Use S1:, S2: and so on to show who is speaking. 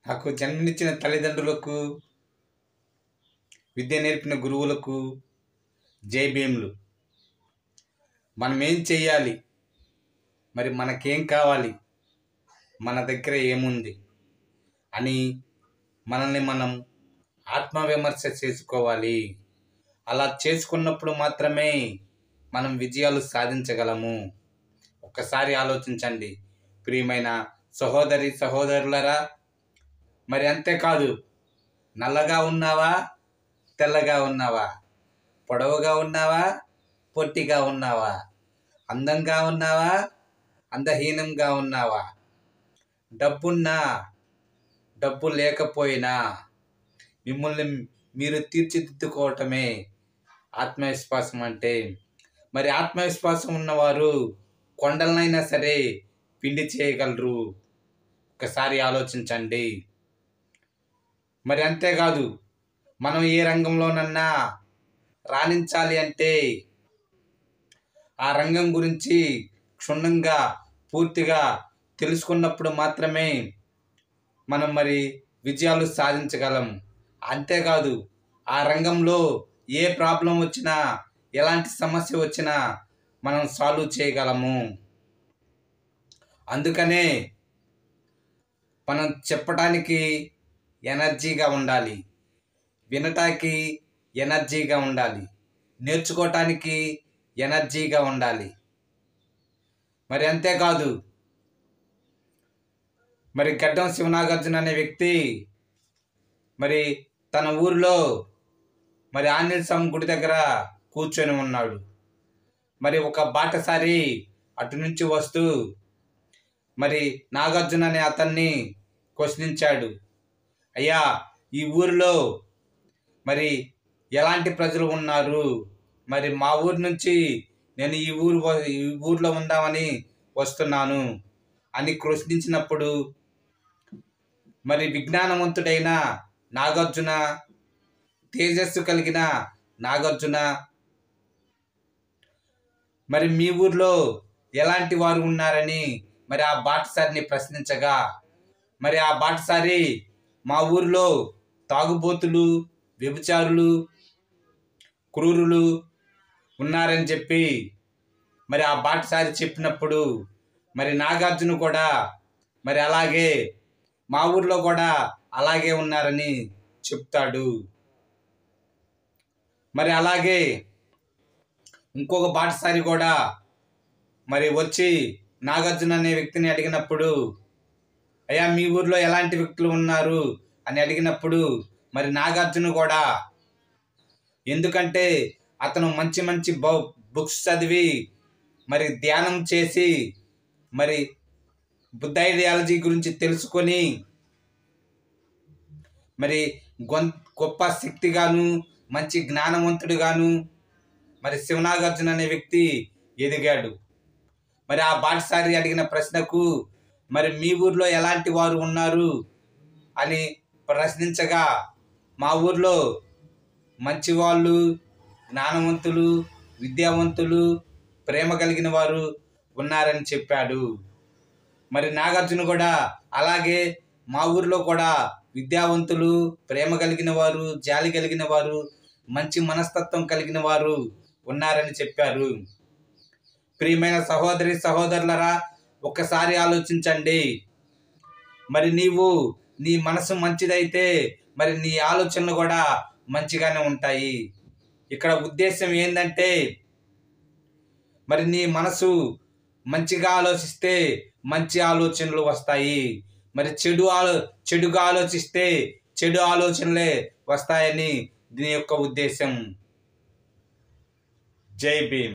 S1: నాకు జన్మనిచ్చిన తల్లిదండ్రులకు, విద్య నేర్పిన గురువులకు జై భీములు. మనం ఏం చెయ్యాలి, మరి మనకేం కావాలి, మన దగ్గర ఏముంది అని మనల్ని మనం ఆత్మవిమర్శ చేసుకోవాలి. అలా చేసుకున్నప్పుడు మాత్రమే మనం విజయాలు సాధించగలము. ఒక్కసారి ఆలోచించండి ప్రియమైన సహోదరి సహోదరులరా. మరి అంతేకాదు, నల్లగా ఉన్నావా, తెల్లగా ఉన్నావా, పొడవుగా ఉన్నావా, పొట్టిగా ఉన్నావా, అందంగా ఉన్నావా, అందహీనంగా ఉన్నావా, డబ్బున్నా డబ్బు లేకపోయినా మిమ్మల్ని మీరు తీర్చిదిద్దుకోవటమే ఆత్మవిశ్వాసం అంటే. మరి ఆత్మవిశ్వాసం ఉన్నవారు కొండలనైనా సరే పిండి చేయగలరు. ఒకసారి ఆలోచించండి. మరి అంతేకాదు, మనం ఏ రంగంలోనన్నా రాణించాలి అంటే ఆ రంగం గురించి క్షుణ్ణంగా పూర్తిగా తెలుసుకున్నప్పుడు మాత్రమే మనం మరి విజయాలు సాధించగలం. అంతేకాదు, ఆ రంగంలో ఏ ప్రాబ్లం వచ్చినా, ఎలాంటి సమస్య వచ్చినా మనం సాల్వ్ చేయగలము. అందుకనే మనం చెప్పటానికి ఎనర్జీగా ఉండాలి, వినటానికి ఎనర్జీగా ఉండాలి, నేర్చుకోవటానికి ఎనర్జీగా ఉండాలి. మరి అంతేకాదు, మరి గడ్డం శివనాగార్జున అనే వ్యక్తి మరి తన ఊరిలో మరి ఆంజనేయ స్వామి గుడి దగ్గర కూర్చొని ఉన్నాడు. మరి ఒక బాటసారి అటు నుంచి వస్తూ మరి నాగార్జున అనే అతన్ని ప్రశ్నించాడు. అయ్యా, ఈ ఊరిలో మరి ఎలాంటి ప్రజలు ఉన్నారు, మరి మా ఊరి నుంచి నేను ఈ ఊరిలో ఉందామని వస్తున్నాను అని ప్రశ్నించినప్పుడు మరి విజ్ఞానవంతుడైన నాగార్జున, తేజస్సు కలిగిన నాగార్జున, మరి మీ ఊర్లో ఎలాంటి వారు ఉన్నారని మరి ఆ బాటసారిని ప్రశ్నించగా, మరి ఆ బాటసారి మా ఊరిలో తాగుబోతులు, వ్యభిచారులు, క్రూరులు ఉన్నారని చెప్పి మరి ఆ బాటసారి చెప్పినప్పుడు మరి నాగార్జున కూడా మరి అలాగే మా ఊర్లో కూడా అలాగే ఉన్నారని చెప్తాడు. మరి అలాగే ఇంకొక బాటసారి కూడా మరి వచ్చి నాగార్జున అనే వ్యక్తిని అడిగినప్పుడు, అయ్యా మీ ఊర్లో ఎలాంటి వ్యక్తులు ఉన్నారు అని అడిగినప్పుడు మరి నాగార్జున కూడా, ఎందుకంటే అతను మంచి మంచి బుక్స్ చదివి మరి ధ్యానం చేసి మరి బుద్ధ ఐడియాలజీ గురించి తెలుసుకొని మరి గొప్ప శక్తిగాను మంచి జ్ఞానవంతుడిగాను మరి శివనాగార్జున అనే వ్యక్తి ఎదిగాడు. మరి ఆ బాటసారి అడిగిన ప్రశ్నకు మరి మీ ఊర్లో ఎలాంటి వారు ఉన్నారు అని ప్రశ్నించగా, మా ఊర్లో మంచివాళ్ళు, జ్ఞానవంతులు, విద్యావంతులు, ప్రేమ కలిగిన వారు ఉన్నారని చెప్పాడు. మరి నాగార్జున కూడా అలాగే మా ఊర్లో కూడా విద్యావంతులు, ప్రేమ కలిగిన వారు, జాలి కలిగిన వారు, మంచి మనస్తత్వం కలిగిన వారు ఉన్నారని చెప్పారు. ప్రియమైన సహోదరి సహోదరులరా, ఒక్కసారి ఆలోచించండి. మరి నీ మనసు మంచిదైతే మరి నీ ఆలోచనలు కూడా మంచిగానే ఉంటాయి. ఇక్కడ ఉద్దేశం ఏంటంటే మరి నీ మనసు మంచిగా ఆలోచిస్తే మంచి ఆలోచనలు వస్తాయి. మరి చెడుగా ఆలోచిస్తే చెడు ఆలోచనలే వస్తాయని దీని యొక్క ఉద్దేశం. జై భీమ్.